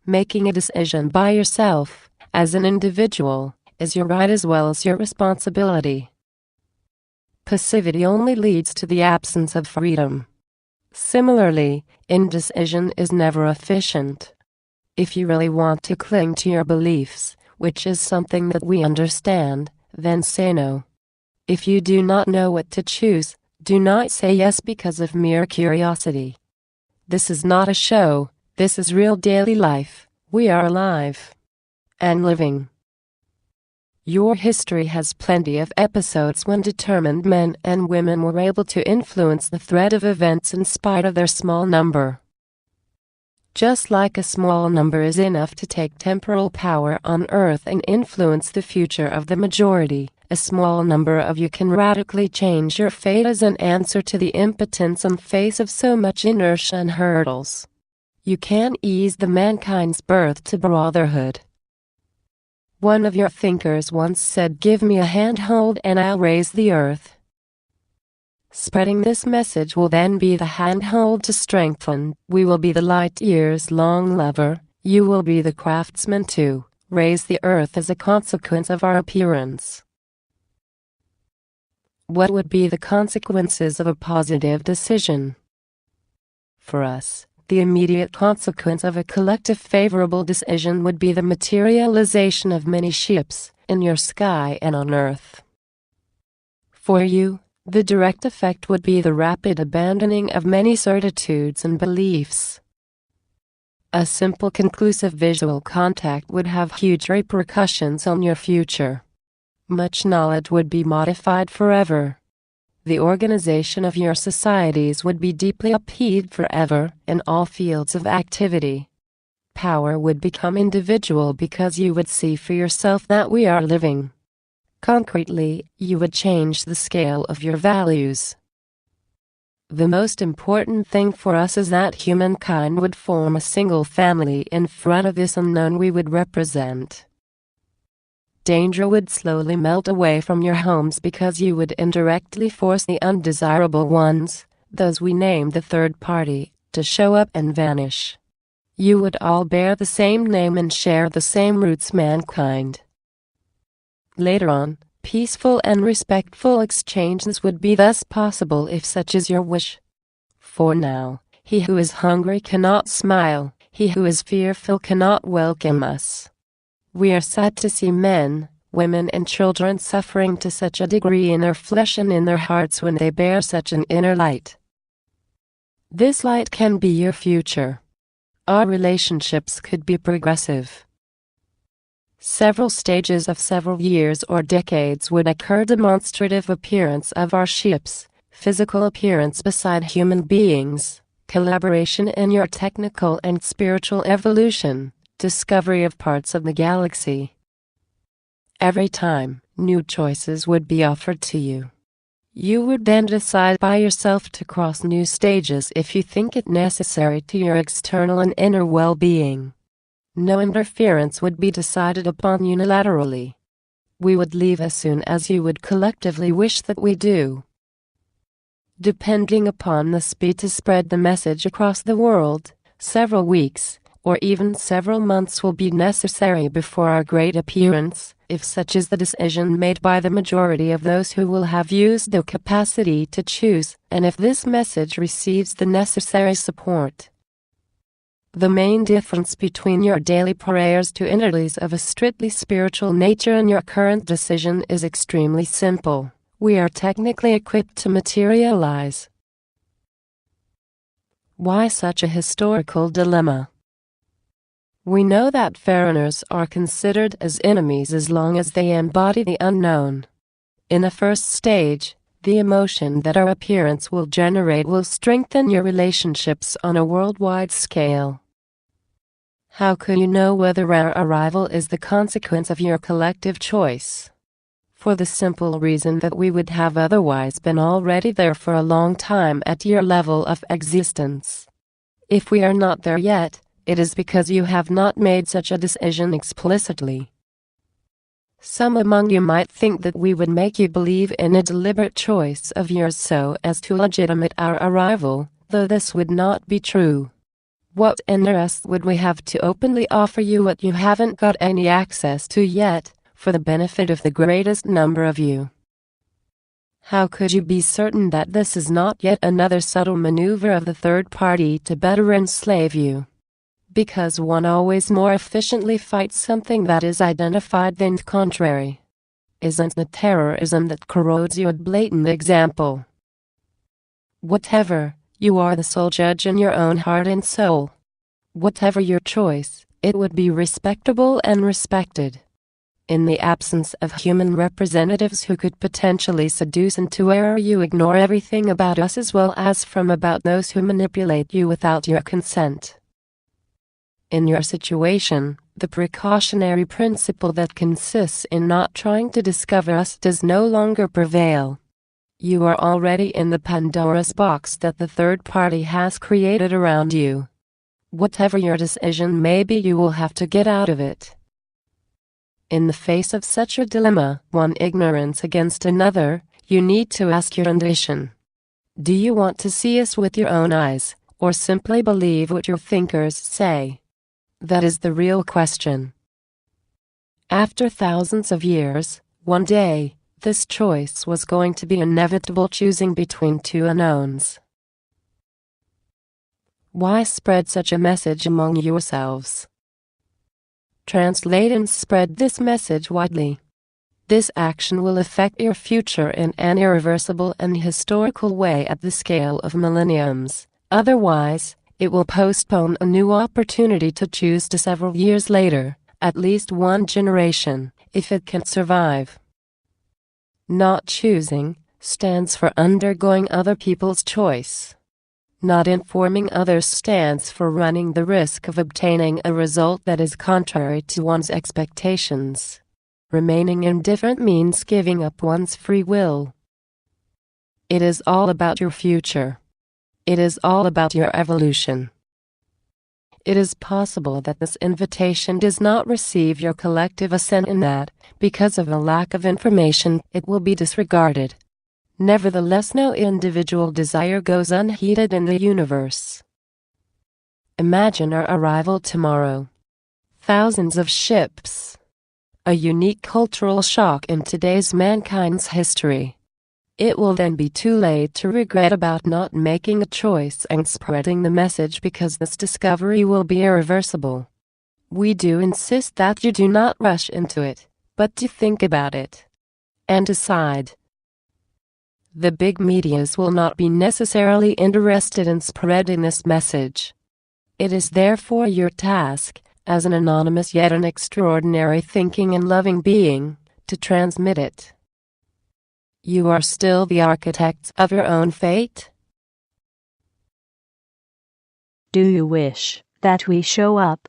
Making a decision by yourself, as an individual, is your right as well as your responsibility. Passivity only leads to the absence of freedom. Similarly, indecision is never efficient. If you really want to cling to your beliefs, which is something that we understand, then say no. If you do not know what to choose, do not say yes because of mere curiosity. This is not a show, this is real daily life. We are alive and living. Your history has plenty of episodes when determined men and women were able to influence the thread of events in spite of their small number. Just like a small number is enough to take temporal power on earth and influence the future of the majority, a small number of you can radically change your fate as an answer to the impotence in face of so much inertia and hurdles. You can ease the mankind's birth to brotherhood. One of your thinkers once said, "Give me a handhold and I'll raise the earth." Spreading this message will then be the handhold to strengthen. We will be the light years long lever. You will be the craftsman to raise the earth as a consequence of our appearance. What would be the consequences of a positive decision? For us, the immediate consequence of a collective favorable decision would be the materialization of many ships in your sky and on earth. For you, the direct effect would be the rapid abandoning of many certitudes and beliefs. A simple conclusive visual contact would have huge repercussions on your future. Much knowledge would be modified forever. The organization of your societies would be deeply upheaved forever in all fields of activity. Power would become individual because you would see for yourself that we are living. Concretely, you would change the scale of your values. The most important thing for us is that humankind would form a single family in front of this unknown we would represent. Danger would slowly melt away from your homes because you would indirectly force the undesirable ones, those we name the third party, to show up and vanish. You would all bear the same name and share the same roots, mankind. Later on, peaceful and respectful exchanges would be thus possible if such is your wish. For now, he who is hungry cannot smile, he who is fearful cannot welcome us. We are sad to see men, women and children suffering to such a degree in their flesh and in their hearts when they bear such an inner light. This light can be your future. Our relationships could be progressive. Several stages of several years or decades would occur. Demonstrative appearance of our ships, physical appearance beside human beings, collaboration in your technical and spiritual evolution, discovery of parts of the galaxy. Every time, new choices would be offered to you. You would then decide by yourself to cross new stages if you think it necessary to your external and inner well-being. No interference would be decided upon unilaterally. We would leave as soon as you would collectively wish that we do. Depending upon the speed to spread the message across the world, several weeks, or even several months will be necessary before our great appearance, if such is the decision made by the majority of those who will have used their capacity to choose, and if this message receives the necessary support. The main difference between your daily prayers to entities of a strictly spiritual nature and your current decision is extremely simple. We are technically equipped to materialize. Why such a historical dilemma? We know that foreigners are considered as enemies as long as they embody the unknown. In the first stage, the emotion that our appearance will generate will strengthen your relationships on a worldwide scale. How could you know whether our arrival is the consequence of your collective choice? For the simple reason that we would have otherwise been already there for a long time at your level of existence. If we are not there yet, it is because you have not made such a decision explicitly. Some among you might think that we would make you believe in a deliberate choice of yours so as to legitimate our arrival, though this would not be true. What interest would we have to openly offer you what you haven't got any access to yet, for the benefit of the greatest number of you? How could you be certain that this is not yet another subtle maneuver of the third party to better enslave you? Because one always more efficiently fights something that is identified than the contrary. Isn't the terrorism that corrodes you a blatant example? Whatever, you are the sole judge in your own heart and soul. Whatever your choice, it would be respectable and respected. In the absence of human representatives who could potentially seduce into error, you ignore everything about us as well as from about those who manipulate you without your consent. In your situation, the precautionary principle that consists in not trying to discover us does no longer prevail. You are already in the Pandora's box that the third party has created around you. Whatever your decision may be, you will have to get out of it. In the face of such a dilemma, one ignorance against another, you need to ask your condition. Do you want to see us with your own eyes, or simply believe what your thinkers say? That is the real question. After thousands of years, one day, this choice was going to be inevitable, choosing between two unknowns. Why spread such a message among yourselves? Translate and spread this message widely. This action will affect your future in an irreversible and historical way at the scale of millenniums. Otherwise, it will postpone a new opportunity to choose to several years later, at least one generation, if it can survive. Not choosing stands for undergoing other people's choice. Not informing others stands for running the risk of obtaining a result that is contrary to one's expectations. Remaining indifferent means giving up one's free will. It is all about your future. It is all about your evolution. It is possible that this invitation does not receive your collective assent and that, because of a lack of information, it will be disregarded. Nevertheless, no individual desire goes unheeded in the universe. Imagine our arrival tomorrow. Thousands of ships. A unique cultural shock in today's mankind's history. It will then be too late to regret about not making a choice and spreading the message, because this discovery will be irreversible. We do insist that you do not rush into it, but to think about it and decide. The big medias will not be necessarily interested in spreading this message. It is therefore your task, as an anonymous yet an extraordinary thinking and loving being, to transmit it. You are still the architects of your own fate. Do you wish that we show up